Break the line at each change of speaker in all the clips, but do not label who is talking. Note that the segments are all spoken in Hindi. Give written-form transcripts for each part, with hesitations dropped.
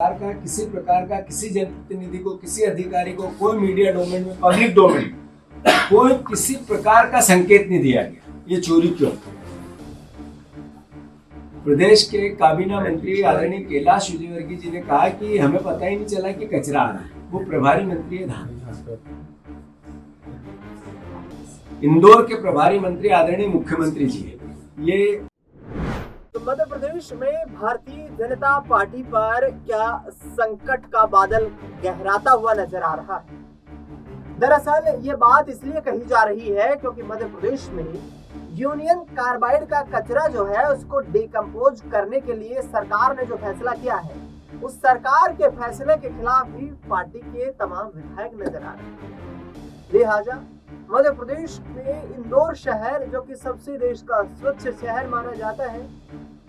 का किसी प्रकार का किसी जनप्रतिनिधि को, किसी अधिकारी को, कोई मीडिया डोमेन में, पब्लिक डोमेन कोई किसी प्रकार का संकेत नहीं दिया गया। ये चोरी क्यों? प्रदेश के काबीना मंत्री आदरणीय कैलाश विजयवर्गीय जी ने कहा कि हमें पता ही नहीं चला कि कचरा आ रहा है। वो प्रभारी मंत्री है धान। इंदौर के प्रभारी मंत्री आदरणीय मुख्यमंत्री जी है। ये
तो मध्य प्रदेश में भारतीय जनता पार्टी पर क्या संकट का बादल गहराता हुआ नजर आ रहा है। दरअसल ये बात इसलिए कही जा रही है क्योंकि मध्य प्रदेश में यूनियन कार्बाइड का कचरा जो है उसको डिकम्पोज करने के लिए सरकार ने जो फैसला किया है, उस सरकार के फैसले के खिलाफ भी पार्टी के तमाम विधायक नजर आ रहे हैं। लिहाजा मध्य प्रदेश में इंदौर शहर, जो कि सबसे देश का स्वच्छ शहर माना जाता है,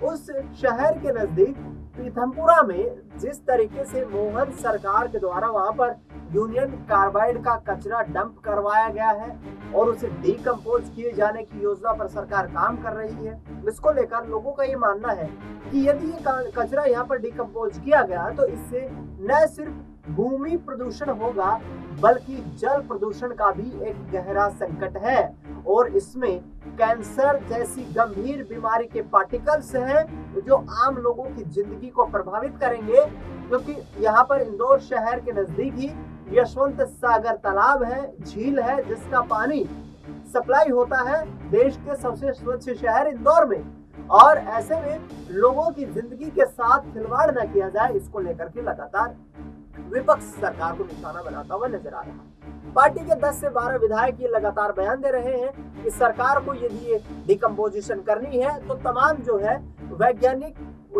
उस शहर के नजदीक पीथमपुरा में जिस तरीके से मोहन सरकार के द्वारा वहां पर यूनियन कार्बाइड का कचरा डंप करवाया गया है और उसे डिकम्पोज किए जाने की योजना पर सरकार काम कर रही है, इसको लेकर लोगों का ये मानना है कि यदि ये कचरा यहाँ पर डिकम्पोज किया गया तो इससे न सिर्फ भूमि प्रदूषण होगा बल्कि जल प्रदूषण का भी एक गहरा संकट है और इसमें कैंसर जैसी गंभीर बीमारी के पार्टिकल्स हैं जो आम लोगों की जिंदगी को प्रभावित करेंगे। क्योंकि यहाँ पर इंदौर शहर के नजदीक ही यशवंत सागर तालाब है, झील है, जिसका पानी सप्लाई होता है देश के सबसे स्वच्छ शहर इंदौर में। और ऐसे में लोगों की जिंदगी के साथ खिलवाड़ न किया जाए, इसको लेकर के लगातार विपक्ष सरकार को निशाना बनाता हुआ नजर आ रहा है। पार्टी के 10 से 12 विधायक ये लगातार बयान दे रहे हैं कि सरकार को यदि ये डिकम्पोजिशन करनी है तो तमाम जो है वैज्ञानिक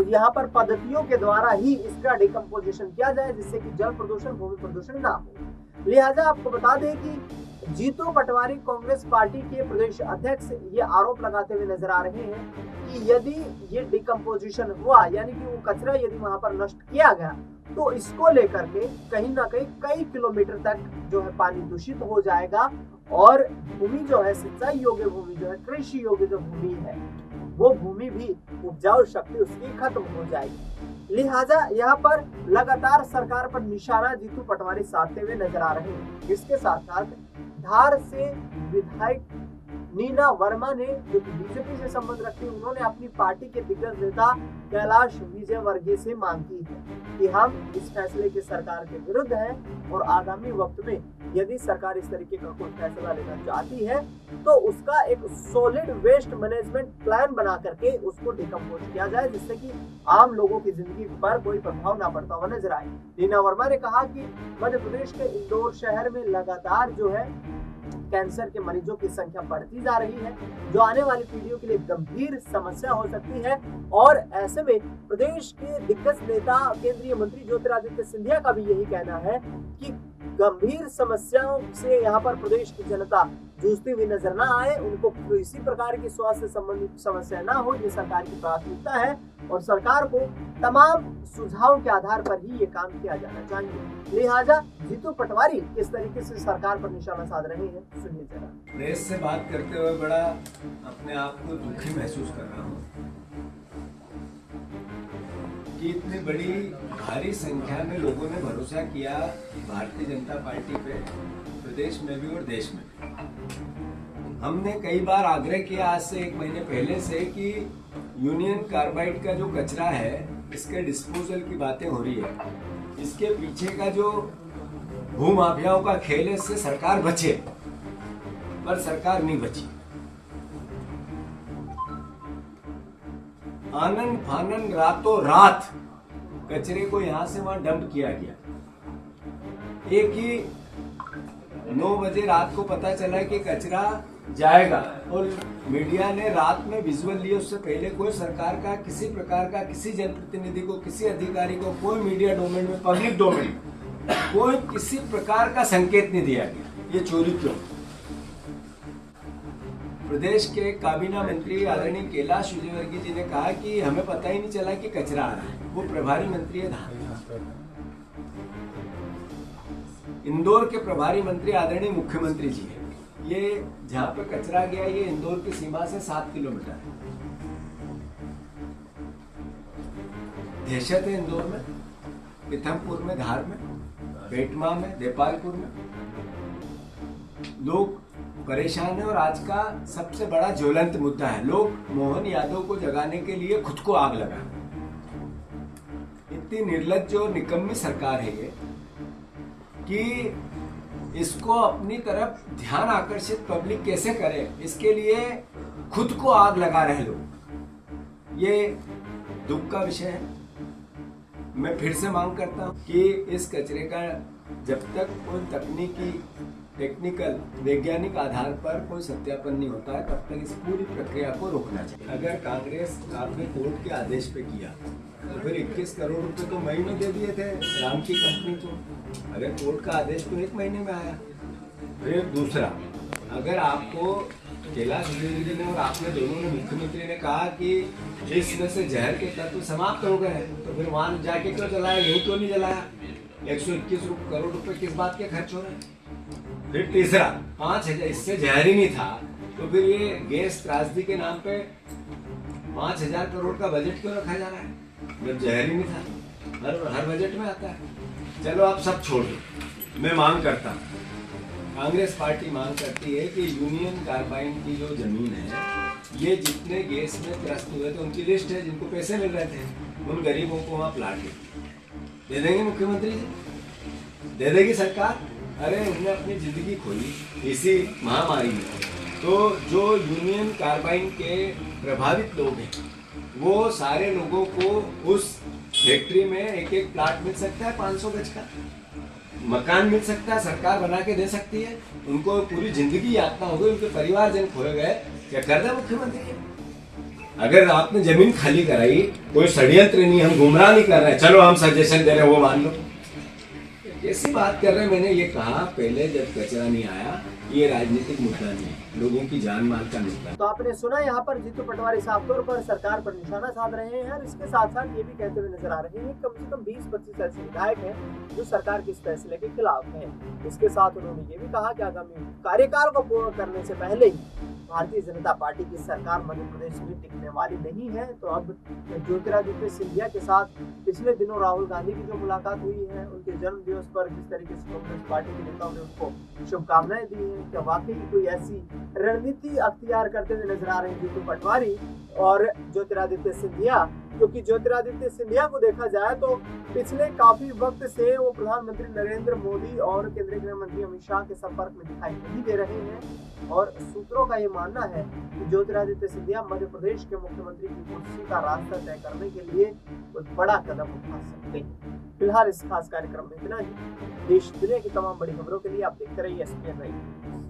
यहाँ पर पद्धतियों के द्वारा ही इसका डिकम्पोजिशन किया जाए, जिससे कि जल प्रदूषण, भूमि प्रदूषण ना हो। लिहाजा आपको बता दें कि जीतू पटवारी कांग्रेस पार्टी के प्रदेश अध्यक्ष ये आरोप लगाते हुए नजर आ रहे हैं कि यदि ये डिकम्पोजिशन हुआ, यानी कि वो कचरा यदि वहां पर नष्ट किया गया, तो इसको लेकर के कहीं ना कहीं कई किलोमीटर तक जो है पानी दूषित हो जाएगा और भूमि जो है, सिंचाई योग्य भूमि जो है, कृषि योग्य जो भूमि है, वो भूमि भी उपजाऊ शक्ति उसकी खत्म हो जाएगी। लिहाजा यहाँ पर लगातार सरकार पर निशाना जीतू पटवारी साधते हुए नजर आ रहे हैं। इसके साथ साथ धार से विधायक नीना वर्मा ने, जो कि बीजेपी से संबंध रखते हैं, उन्होंने अपनी पार्टी के दिग्गज नेता कैलाश विजयवर्गीय से मांग की है कि हम इस फैसले की सरकार के विरुद्ध हैं और आगामी वक्त में यदि सरकार इस तरीके का कोई फैसला लेना चाहती है तो उसका एक सॉलिड वेस्ट मैनेजमेंट प्लान बना करके उसको डिकम्पोज किया जाए, जिससे कि आम लोगों की जिंदगी पर कोई प्रभाव ना पड़ता हुआ नजर आए। नीना वर्मा ने कहा कि मध्य प्रदेश के इंदौर शहर में लगातार जो है कैंसर के मरीजों की संख्या बढ़ती जा रही है, जो आने वाली पीढ़ियों के लिए गंभीर समस्या हो सकती है। और ऐसे में प्रदेश के दिग्गज नेता केंद्रीय मंत्री ज्योतिरादित्य सिंधिया का भी यही कहना है कि गंभीर समस्याओं से यहाँ पर प्रदेश की जनता जूझती हुई नजर ना आए, उनको किसी प्रकार की स्वास्थ्य संबंधित समस्या ना हो, ये सरकार की प्राथमिकता है और सरकार को तमाम सुझावों के आधार पर ही ये काम किया जाना चाहिए। लिहाजा जीतू पटवारी किस तरीके से सरकार पर निशाना साध रहे हैं, सुनिए जरा।
प्रेस से बात करते हुए बड़ा अपने आप को दुखी महसूस कर रहा हूँ कि इतनी बड़ी भारी संख्या में लोगों ने भरोसा किया भारतीय जनता पार्टी पे, प्रदेश में भी और देश में भी। हमने कई बार आग्रह किया आज से 1 महीने पहले से कि यूनियन कार्बाइड का जो कचरा है इसके डिस्पोजल की बातें हो रही है, इसके पीछे का जो भूमाफियाओं का खेल है इससे सरकार बचे, पर सरकार नहीं बची। आनन फानन रातों रात कचरे को यहां से वहां डंप किया गया। एक ही 9 बजे रात को पता चला कि कचरा जाएगा और मीडिया ने रात में विजुअल लिए, उससे पहले कोई सरकार का किसी प्रकार का किसी जनप्रतिनिधि को, किसी अधिकारी को, कोई मीडिया डोमेन में, पब्लिक डोमेन कोई किसी प्रकार का संकेत नहीं दिया गया। ये चोरी क्यों? प्रदेश के काबीना मंत्री आदरणीय कैलाश विजयवर्गीय जी ने कहा कि हमें पता ही नहीं चला कि कचरा आ रहा है। वो प्रभारी मंत्री है धान। इंदौर के प्रभारी मंत्री आदरणीय मुख्यमंत्री जी है। ये जहां पर कचरा गया ये इंदौर की सीमा से 7 किलोमीटर है। दहशत है इंदौर में। पीथमपुर में, धार में, बेटमा में, देपालपुर में लोग परेशान है। और आज का सबसे बड़ा ज्वलंत मुद्दा है, लोग मोहन यादव को जगाने के लिए खुद को आग लगा। इतनी निर्लज्ज और निकम्मी सरकार है ये कि इसको अपनी तरफ ध्यान आकर्षित पब्लिक कैसे करे, इसके लिए खुद को आग लगा रहे लोग। ये दुख का विषय है। मैं फिर से मांग करता हूं कि इस कचरे का जब तक कोई तकनीकी टेक्निकल वैज्ञानिक आधार पर कोई सत्यापन नहीं होता है तब तक इस पूरी प्रक्रिया को रोकना चाहिए। अगर कांग्रेस आपने कोर्ट के आदेश पे किया तो फिर 21 करोड़ रुपए तो मई में दे दिए थे राम की कंपनी को। अगर कोर्ट का आदेश तो 1 महीने में आया। फिर दूसरा, अगर आपको कैलाश विजयवर्गीय ने और आपने दोनों ने, मुख्यमंत्री ने कहा कि इसमें से जहर के तत्व समाप्त हो गए तो फिर वहां जाके क्यों जलाया, यही क्यों नहीं जलाया? 121 करोड़ रुपए किस बात के खर्च हो रहे हैं? फिर तीसरा, 5,000 इससे जहर ही नहीं था तो फिर ये गैस त्रासदी के नाम पे 5,000 करोड़ का बजट क्यों रखा जा रहा है जब जहर ही नहीं था? हर बजट में आता है। चलो आप सब छोड़ दो। मैं मांग करता हूँ, कांग्रेस पार्टी मांग करती है कि यूनियन कार्बाइन की जो जमीन है, ये जितने गैस में त्रस्त हुए थे उनकी लिस्ट है, जिनको पैसे मिल रहे थे, उन गरीबों को वहाँ प्लाट दे देंगे मुख्यमंत्री जी, दे देगी सरकार। अरे उन्होंने अपनी जिंदगी खोई इसी महामारी में, तो जो यूनियन कार्बाइन के प्रभावित लोग हैं वो सारे लोगों को उस फैक्ट्री में एक एक प्लाट मिल सकता है, 500 गज का मकान मिल सकता है, सरकार बना के दे सकती है। उनको पूरी जिंदगी यातना हो गई, उनके परिवारजन खोए गए, क्या कर दे मुख्यमंत्री? अगर आपने जमीन खाली कराई, कोई षड्यंत्र नहीं, हम गुमराह नहीं कर रहे हैं, चलो हम सजेशन दे रहे हैं वो मान लो, कैसी बात कर रहे हैं? मैंने ये कहा पहले जब कचरा नहीं आया, ये राजनीतिक मुद्दा नहीं है, लोगों की जान माल का मुद्दा।
तो आपने सुना यहाँ पर जीतू पटवारी साफ तौर पर सरकार पर निशाना साध रहे हैं और इसके साथ साथ ये भी कहते हुए नजर आ रहे हैं कम से कम 20-25 ऐसे विधायक हैं जो सरकार के इस फैसले के खिलाफ हैं। इसके साथ उन्होंने ये भी कहा कि आगामी कार्यकाल को पूर्ण करने से पहले ही भारतीय जनता पार्टी की सरकार मध्य प्रदेश में टिकने वाली नहीं है। तो अब ज्योतिरादित्य सिंधिया के साथ पिछले दिनों राहुल गांधी की जो मुलाकात हुई है, उनके जन्म दिवस पर जिस तरीके से कांग्रेस पार्टी के नेताओं ने उनको शुभकामनाएं दी हैं, क्या वाकई कोई ऐसी रणनीति अख्तियार करते हुए नजर आ रहे हैं जीतू पटवारी और ज्योतिरादित्य सिंधिया? क्योंकि ज्योतिरादित्य सिंधिया को देखा जाए तो पिछले काफी वक्त से वो प्रधानमंत्री नरेंद्र मोदी और केंद्रीय गृह मंत्री अमित शाह के संपर्क में दिखाई नहीं दे रहे हैं और सूत्रों का ये मानना है कि ज्योतिरादित्य सिंधिया मध्य प्रदेश के मुख्यमंत्री की कुर्सी का रास्ता तय करने के लिए कोई बड़ा कदम उठा सकते हैं। फिलहाल इस खास कार्यक्रम में इतना ही। देश दुनिया की तमाम बड़ी खबरों के लिए आप देखते रहिए SPN लाइव।